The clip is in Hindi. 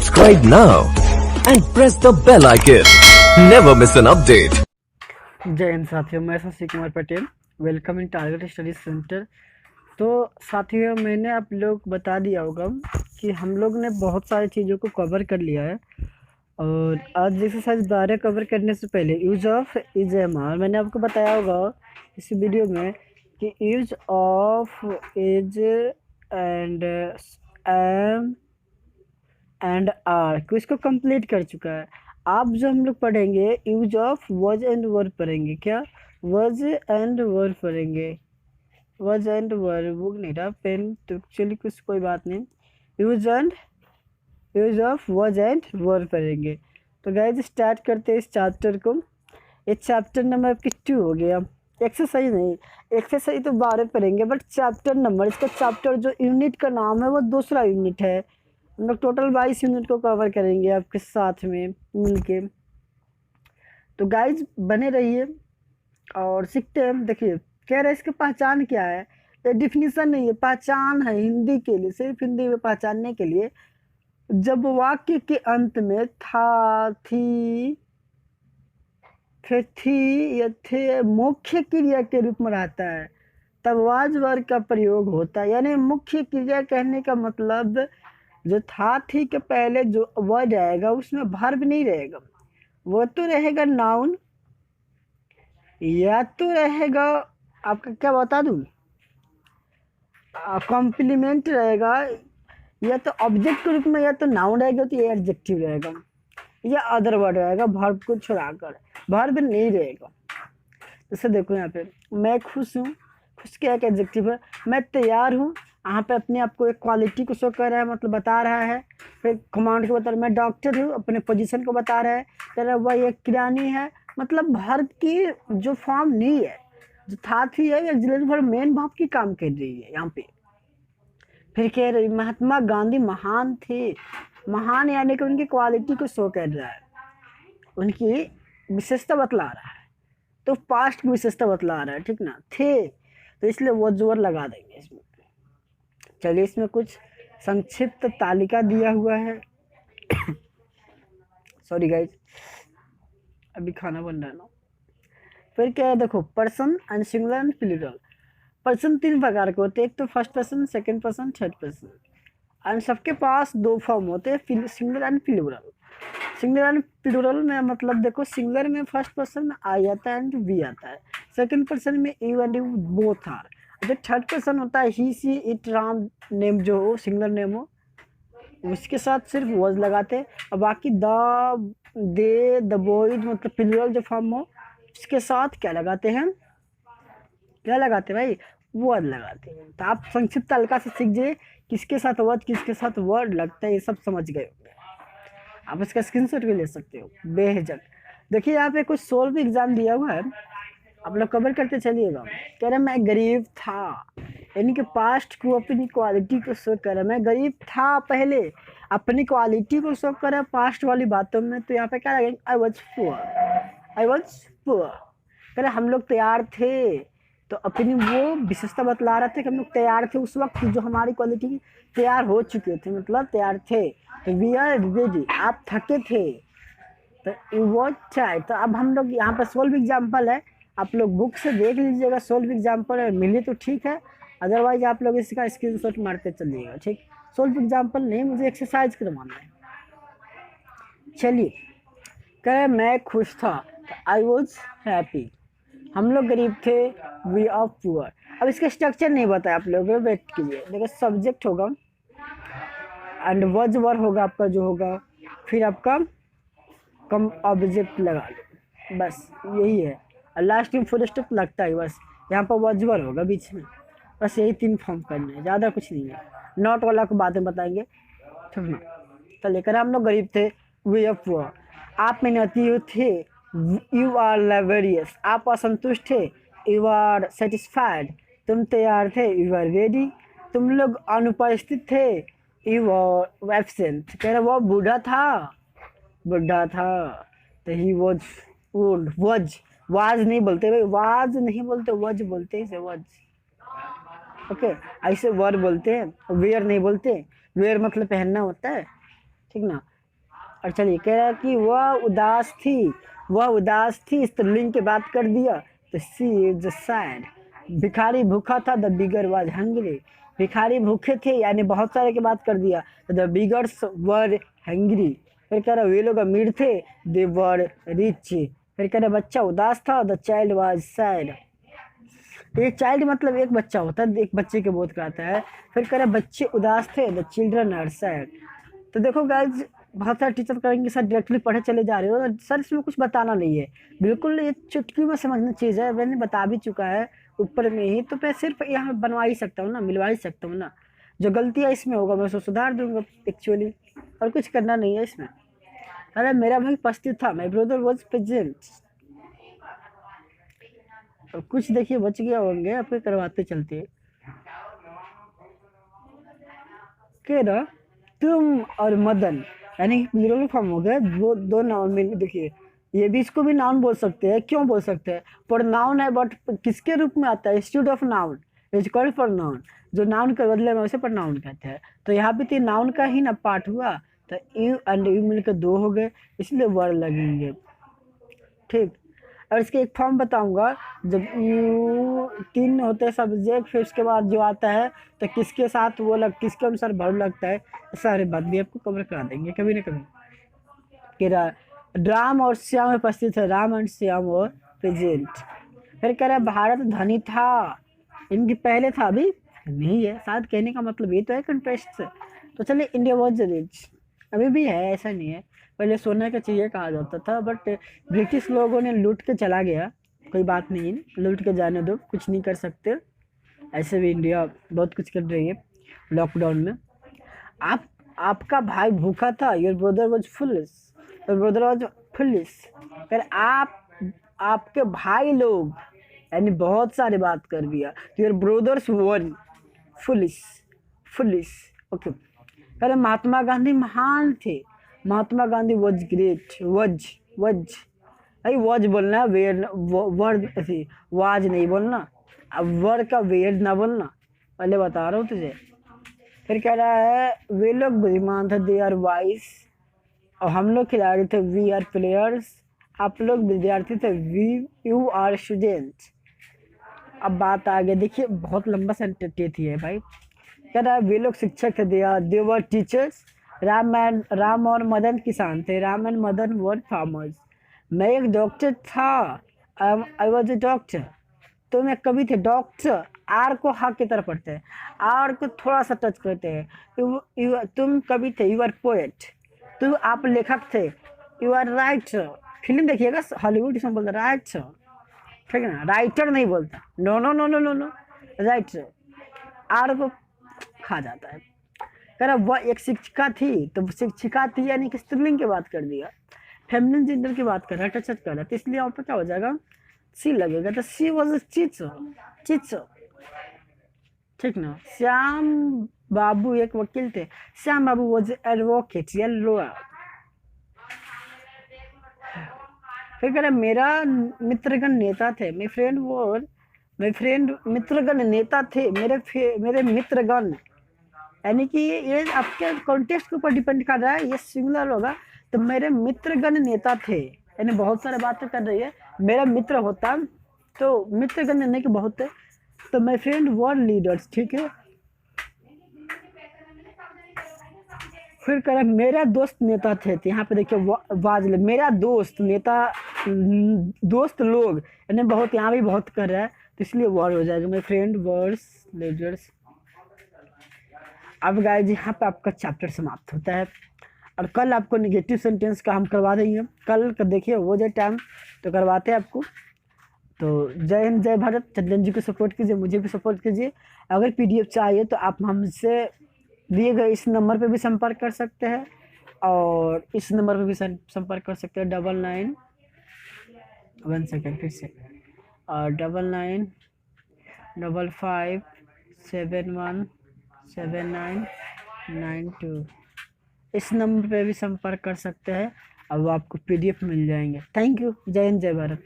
Subscribe now and press the bell icon. Never miss an update. जय हिंद साथियों, मैं Shashi Kumar Patel. Welcome in target study centre. तो साथियों, मैंने आप लोग बता दिया होगा कि हम लोग ने बहुत सारी चीज़ों को कवर कर लिया है। और आज एक्सरसाइज 12 कवर करने से पहले use of is am are मैंने आपको बताया होगा इस वीडियो में कि use of is and are को इसको कंप्लीट कर चुका है। आप जो हम लोग पढ़ेंगे use of verge and verb पढ़ेंगे। क्या वर्ज एंड वर्ब पढ़ेंगे? वर्ज एंड वर्ब बुक नहीं रहा पेन, तो चलिए कुछ कोई बात नहीं। Use of verge and verb पढ़ेंगे। तो गाइस स्टार्ट करते हैं इस चैप्टर को। ये चैप्टर नंबर आपकी 2 हो गया। एक्सरसाइज नहीं, एक्सरसाइज तो 12 पढ़ेंगे, बट चैप्टर नंबर, इसका चैप्टर जो यूनिट का नाम है वो दूसरा यूनिट है। हम लोग टोटल 22 यूनिट को कवर करेंगे आपके साथ में मिलके। तो गाइज बने रहिए और सीखते हैं। देखिए कह रहे हैं इसकी पहचान क्या है। ये डिफिनीशन नहीं है, पहचान है हिंदी के लिए, सिर्फ हिंदी में पहचानने के लिए। जब वाक्य के अंत में था, थी, थी या थे मुख्य क्रिया के रूप में रहता है तब वाज वर्ग का प्रयोग होता है। यानी मुख्य क्रिया कहने का मतलब जो था थी के पहले जो वर्ड आएगा उसमें वर्ब नहीं रहेगा, वो तो रहेगा नाउन, या तो रहेगा आपका क्या बता दूं कॉम्प्लीमेंट रहेगा, या तो ऑब्जेक्ट के रूप में, या तो नाउन रहेगा तो ये एडजेक्टिव रहेगा, या अदर वर्ड रहेगा वर्ब को छोड़ाकर। वर्ब नहीं रहेगा। जैसे देखो यहाँ पे मैं खुश हूँ, खुश क्या एक एडजेक्टिव है। मैं तैयार हूँ, यहाँ पे अपने आप को एक क्वालिटी को शो कर रहा है, मतलब बता रहा है। फिर कमांड को बता रहा है। मैं डॉक्टर हूँ, अपने पोजीशन को बता रहा है। कह रहा है वह एक किरानी है, मतलब वर्ब की जो फॉर्म नहीं है, जो था थी है, एक्सिलरी वर्ब मेन वर्ब की काम कर रही है यहाँ पे। फिर कह रही महात्मा गांधी महान थे। महान यानी कि उनकी क्वालिटी को शो कर रहा है, उनकी विशेषता बतला रहा है, तो पास्ट की विशेषता बतला रहा है, ठीक ना। थे तो इसलिए वो जोर लगा देंगे इसमें। चलिए इसमें कुछ संक्षिप्त तालिका दिया हुआ है। सॉरी गाइज, अभी खाना बन रहा है ना। फिर क्या है देखो, person and singular and plural. Person 3 प्रकार के होते हैं, एक तो first person, second person, third person. And सबके पास 2 फॉर्म होते हैं, singular and plural. Singular and plural में मतलब देखो, सिंगुलर में फर्स्ट पर्सन में आई आता है एंड वी आता है, सेकंड पर्सन में you and you both are. जो थर्ड पर्सन होता है he, she, it, Ram name जो हो, सिंगुलर नेम हो, उसके साथ सिर्फ वॉज लगाते हैं। और बाकी द, दे, द बॉयज मतलब प्लूरल जो फॉर्म हो उसके साथ क्या लगाते हैं, क्या लगाते हैं भाई, वर्ड लगाते हैं। तो आप संक्षिप्त हल्का से सीख जाइए किसके साथ वर्ड किसके साथ वर्ड लगता है, ये सब समझ गए। आप इसका स्क्रीनशॉट भी ले सकते हो बेझिझक। देखिए यहाँ पे कुछ सोल्व एग्जाम दिया हुआ है, आप लोग कवर करते चलिएगा। कह रहा मैं गरीब था, यानी कि पास्ट को अपनी क्वालिटी को शो कर रहा है। मैं गरीब था पहले, अपनी क्वालिटी को शो कर रहा है पास्ट वाली बातों में। तो यहाँ पे क्या लगेगा, I was poor, I was poor. कह रहे हम लोग तैयार थे, तो अपनी वो विशेषता बतला रहे थे कि हम लोग तैयार थे उस वक्त, जो हमारी क्वालिटी तैयार हो चुके थे, मतलब तैयार थे। तो वी आर रेडी, आप थके थे, तो यू वॉज टायर्ड। तो अब हम लोग यहाँ पर सोल्व एग्जाम्पल है, आप लोग बुक से देख लीजिएगा। सोल्व एग्जाम्पल है, मिले तो ठीक है, अदरवाइज आप लोग इसका स्क्रीनशॉट मारते चलिएगा, ठीक। सोल्व एग्जाम्पल नहीं, मुझे एक्सरसाइज करवाना है। चलिए कह रहे मैं खुश था, आई वॉज हैप्पी। हम लोग गरीब थे, वी आर पुअर। अब इसका स्ट्रक्चर नहीं बताया आप लोगों को, वेट कीजिए। देखो सब्जेक्ट होगा एंड वॉज वर्ब होगा आपका जो होगा, फिर आपका कम ऑब्जेक्ट लगा लो, बस यही है। और लास्ट में फुल स्टॉप लगता है बस, यहाँ पर वॉज वर्ब होगा बीच में। बस यही 3 फॉर्म करने हैं, ज़्यादा कुछ नहीं है। नॉट वाला को बाद में बताएंगे, ठीक ना। तो लेकर हम लोग गरीब थे, वी आर पुअर। आप मेहनती थे, यू आर लेबरियस। आप असंतुष्ट थे, यू आर सेटिस्फाइड। तुम तैयार थे, यू आर रेडी। तुम लोग अनुपस्थित थे, यू आर एब्सेंट। कह रहे वो बूढ़ा था, बुढ़ा था, तो he was old. Was, was नहीं बोलते भाई, वाज नहीं बोलते, वॉज बोलते हैं, इसे वॉज। ओके, ऐसे वर्ड बोलते हैं, वेयर नहीं बोलते। वेयर मतलब पहनना होता है, ठीक ना। और चलिए कह रहा है कि वह उदास थी, स्त्रीलिंग की बात कर दिया तो सी इज सैड। भिखारी भूखा था, द बिगर वाज हंग्री। भिखारी भूखे थे यानी बहुत सारे की बात कर दिया, तो द बिगर्स वर हंग्री। फिर कह रहा वे लोग अमीर थे, दे वर रिच। फिर कह रहा बच्चा उदास था, द चाइल्ड वाज सैड। एक चाइल्ड मतलब एक बच्चा होता है, एक बच्चे के बोध कराता है। फिर कह रहा बच्चे उदास थे, द चिल्ड्रन आर सैड। तो देखो गाइज, बहुत सारे टीचर कहेंगे सर डायरेक्टली पढ़े चले जा रहे हो, सर इसमें कुछ बताना नहीं है, बिल्कुल ये चुटकी में समझना चीज़ है, मैंने बता भी चुका है ऊपर में ही। तो मैं सिर्फ यहाँ बनवा ही सकता हूँ ना, मिलवा ही सकता हूँ ना, जो गलतियाँ इसमें होगा मैं उसको सुधार दूंगा एक्चुअली, और कुछ करना नहीं है इसमें। अरे मेरा भाई उपस्थित था, माई ब्रदर वॉज प्रेजेंट। और कुछ देखिए बच गया होंगे, आपके करवाते चलते। के ना तुम और मदन, यानी प्लूरल फॉर्म हो गया, वो दो नाउन में देखिए, ये भी इसको भी नाउन बोल सकते हैं। क्यों बोल सकते हैं? पर नाउन है, बट किसके रूप में आता है? Institute of noun is called for noun. जो नाउन के बदले में उसे पर नाउन कहते हैं। तो यहाँ पे तो नाउन का ही ना पार्ट हुआ, तो यू एंड यू मिलकर दो हो गए, इसलिए वर्ड लगेंगे। ठीक। और इसके एक फॉर्म बताऊंगा, जब यू तीन होते हैं सब्जेक्ट, फिर उसके बाद जो आता है तो किसके साथ वो लग, किसके अनुसार वर्ब लगता है, सारे बात भी आपको कवर करा देंगे कभी ना कभी। कि राम और श्याम उपस्थित है, राम एंड श्याम और प्रेजेंट। फिर कह रहा है भारत धनी था, इनके पहले था, अभी नहीं है, शायद कहने का मतलब ये तो है कंटेस्ट से। तो चलिए इंडिया वॉज रिच, अभी भी है, ऐसा नहीं है। पहले सोने का चाहिए कहा जाता था, बट ब्रिटिश लोगों ने लूट के चला गया, कोई बात नहीं, लूट के जाने दो, कुछ नहीं कर सकते। ऐसे भी इंडिया बहुत कुछ कर रही है लॉकडाउन में। आप आपका भाई भूखा था, your brother was foolish, your brother was foolish. फिर आपके भाई लोग, यानी बहुत सारी बात कर दिया, तो your brothers one foolish, foolish. Okay. पहले महात्मा गांधी महान थे, महात्मा गांधी वॉज ग्रेट, वज वज भाई वॉज बोलना, वेयर वर्ड ऐसी वाज नहीं बोलना, अब वर्ड का वेयर ना बोलना, पहले बता रहा हूँ तुझे। फिर कह रहा है वे लोग बुद्धिमान थे, दे आर वाइस। और हम लोग खिलाड़ी थे, वी आर प्लेयर्स। आप लोग विद्यार्थी थे, वी यू आर स्टूडेंट। अब बात आ गई, देखिए बहुत लंबा सेंटेंस है भाई। कह रहा है वे लोग शिक्षक थे, दे वर टीचर्स। राम और मदन किसान थे, Ram and Madan were farmers. मैं एक डॉक्टर था, आई वॉज ए डॉक्टर। तो मैं कवि थे, डॉक्टर आर को हा की तरह पढ़ते हैं, आर को थोड़ा सा टच करते हैं। तुम कवि थे, यू आर पोएट। तुम आप लेखक थे, यू आर राइटर। फिल्म देखिएगा हॉलीवुड, इसमें बोलता राइटर, ठीक है ना, राइटर नहीं बोलता, no no no no no no, writer R को खा जाता है। कह रहा वह एक शिक्षिका थी, तो शिक्षिका थी यानी कि स्त्रीलिंग की बात कर दिया, फेमिनिन जेंडर की बात कर रहा है, टच कर रहा है, तो इसलिए यहाँ पर क्या हो जाएगा, सी लगेगा। तो सी वॉज टीचर, टीचर, ठीक ना। श्याम बाबू एक वकील थे, श्याम बाबू वॉज एडवोकेट या लॉयर। फिर कह रहा मेरा मित्रगण नेता थे, मेरे फ्रेंड मित्रगण नेता थे, मेरे मित्रगण, यानी कि ये आपके कॉन्टेक्स्ट के ऊपर डिपेंड कर रहा है, ये सिंगुलर होगा। तो मेरे मित्रगण नेता थे, यानी बहुत सारे बातें कर रही है, मेरा मित्र होता, तो मित्रगण यानी कि बहुत है, तो माय फ्रेंड वर लीडर्स, ठीक है। फिर कह रहा मेरा दोस्त नेता थे, तो यहाँ पे देखिए वाज, मेरा दोस्त नेता, दोस्त लोग, यानी बहुत, यहाँ भी बहुत कर रहा है, तो इसलिए वर हो जाएगा, माय फ्रेंड वर्स लीडर्स। अब गाइस यहाँ पे आपका चैप्टर समाप्त होता है, और कल आपको नेगेटिव सेंटेंस का हम करवा देंगे, कल का देखिए वो जो टाइम तो करवाते हैं आपको। तो जय हिंद, जय भारत। चंदन जी को सपोर्ट कीजिए, मुझे भी सपोर्ट कीजिए। अगर पीडीएफ चाहिए तो आप हमसे दिए गए इस नंबर पे भी संपर्क कर सकते हैं, और इस नंबर पे भी संपर्क कर सकते हैं, 99 1 सेकेंड फिर से, और 99 55 71 7992, इस नंबर पे भी संपर्क कर सकते हैं। अब आपको पीडीएफ मिल जाएंगे। Thank you. जय हिंद, जय भारत।